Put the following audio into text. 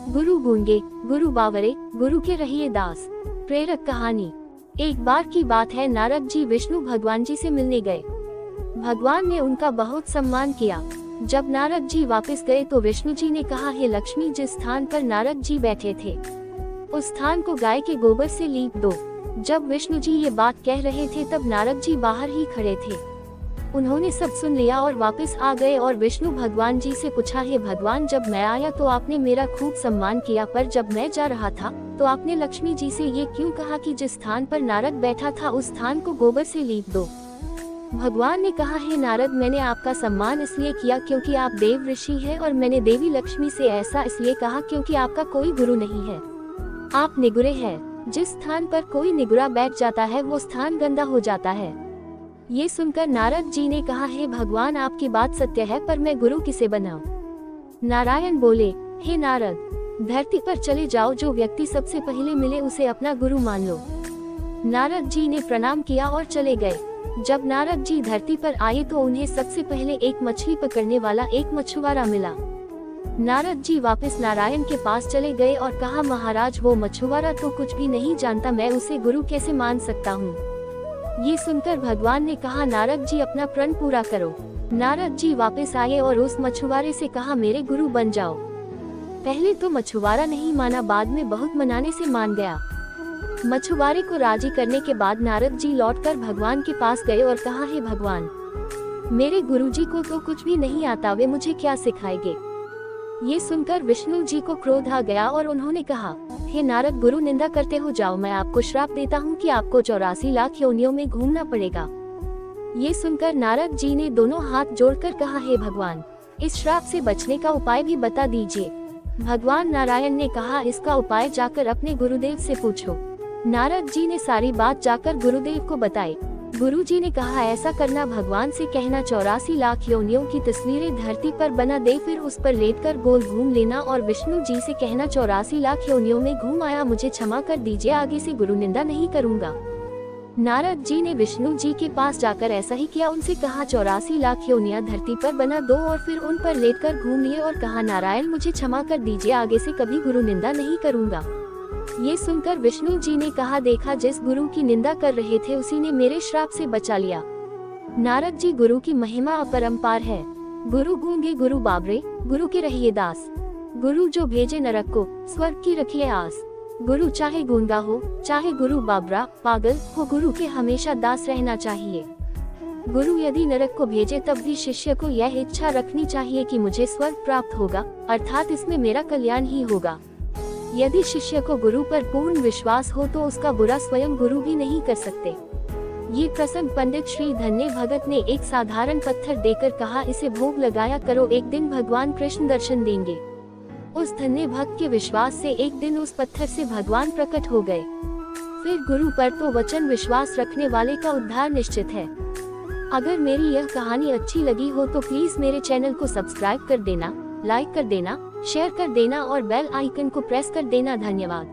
गुरु गूंगे, गुरु बावरे, गुरु के रहिए दास। प्रेरक कहानी। एक बार की बात है, नारद जी विष्णु भगवान जी से मिलने गए। भगवान ने उनका बहुत सम्मान किया। जब नारद जी वापस गए तो विष्णु जी ने कहा, हे लक्ष्मी, जिस स्थान पर नारद जी बैठे थे उस स्थान को गाय के गोबर से लीप दो। जब विष्णु जी ये बात कह रहे थे तब नारद जी बाहर ही खड़े थे। उन्होंने सब सुन लिया और वापस आ गए और विष्णु भगवान जी से पूछा, हे भगवान, जब मैं आया तो आपने मेरा खूब सम्मान किया, पर जब मैं जा रहा था तो आपने लक्ष्मी जी से ये क्यों कहा कि जिस स्थान पर नारद बैठा था उस स्थान को गोबर से लीप दो। भगवान ने कहा, हे नारद, मैंने आपका सम्मान इसलिए किया क्योंकि आप देव ऋषि हैं, और मैंने देवी लक्ष्मी से ऐसा इसलिए कहा क्योंकि आपका कोई गुरु नहीं है, आप निगुरे हैं। जिस स्थान पर कोई निगुरा बैठ जाता है वो स्थान गंदा हो जाता है। ये सुनकर नारद जी ने कहा, हे भगवान, आपकी बात सत्य है, पर मैं गुरु किसे बनाऊं? नारायण बोले, हे नारद, धरती पर चले जाओ, जो व्यक्ति सबसे पहले मिले उसे अपना गुरु मान लो। नारद जी ने प्रणाम किया और चले गए। जब नारद जी धरती पर आए तो उन्हें सबसे पहले एक मछली पकड़ने वाला एक मछुआरा मिला। नारद जी वापस नारायण के पास चले गए और कहा, महाराज, वो मछुआरा तो कुछ भी नहीं जानता, मैं उसे गुरु कैसे मान सकता हूँ? ये सुनकर भगवान ने कहा, नारद जी, अपना प्रण पूरा करो। नारद जी वापस आए और उस मछुआरे से कहा, मेरे गुरु बन जाओ। पहले तो मछुआरा नहीं माना, बाद में बहुत मनाने से मान गया। मछुआरे को राजी करने के बाद नारद जी लौटकर भगवान के पास गए और कहा, हे भगवान, मेरे गुरुजी को तो कुछ भी नहीं आता, वे मुझे क्या सिखाएंगे? ये सुनकर विष्णु जी को क्रोध आ गया और उन्होंने कहा, हे नारद, गुरु निंदा करते हो, जाओ, मैं आपको श्राप देता हूँ कि आपको 84 लाख योनियों में घूमना पड़ेगा। ये सुनकर नारद जी ने दोनों हाथ जोड़कर कहा, हे भगवान, इस श्राप से बचने का उपाय भी बता दीजिए। भगवान नारायण ने कहा, इसका उपाय जाकर अपने गुरुदेव से पूछो। नारद जी ने सारी बात जाकर गुरुदेव को बताई। गुरु जी ने कहा, ऐसा करना, भगवान से कहना 84 लाख योनियों की तस्वीरें धरती पर बना दे, फिर उस पर लेटकर गोल घूम लेना, और विष्णु जी से कहना 84 लाख योनियों में घूम आया, मुझे क्षमा कर दीजिए, आगे से गुरु निंदा नहीं करूंगा। नारद जी ने विष्णु जी के पास जाकर ऐसा ही किया, उनसे कहा 84 लाख योनियां धरती पर बना दो, और फिर उन पर लेटकर घूम लिए और कहा, नारायण, मुझे क्षमा कर दीजिए, आगे से कभी गुरु निंदा नहीं करूंगा। ये सुनकर विष्णु जी ने कहा, देखा, जिस गुरु की निंदा कर रहे थे उसी ने मेरे श्राप से बचा लिया। नारद जी, गुरु की महिमा अपरंपार है। गुरु गूंगे, गुरु बावरे, गुरु के रहिए दास। गुरु जो भेजे नरक को, स्वर्ग की रखिए आस। गुरु चाहे गूंगा हो, चाहे गुरु बाबरा पागल हो, गुरु के हमेशा दास रहना चाहिए। गुरु यदि नरक को भेजे तब भी शिष्य को यह इच्छा रखनी चाहिए कि मुझे स्वर्ग प्राप्त होगा, अर्थात इसमें मेरा कल्याण ही होगा। यदि शिष्य को गुरु पर पूर्ण विश्वास हो तो उसका बुरा स्वयं गुरु भी नहीं कर सकते। ये प्रसंग पंडित श्री धन्य भगत ने एक साधारण पत्थर देकर कहा, इसे भोग लगाया करो, एक दिन भगवान कृष्ण दर्शन देंगे। उस धन्य भक्त के विश्वास से एक दिन उस पत्थर से भगवान प्रकट हो गए। फिर गुरु पर तो वचन विश्वास रखने वाले का उद्धार निश्चित है। अगर मेरी यह कहानी अच्छी लगी हो तो प्लीज मेरे चैनल को सब्सक्राइब कर देना, लाइक कर देना, शेयर कर देना और बेल आइकन को प्रेस कर देना। धन्यवाद।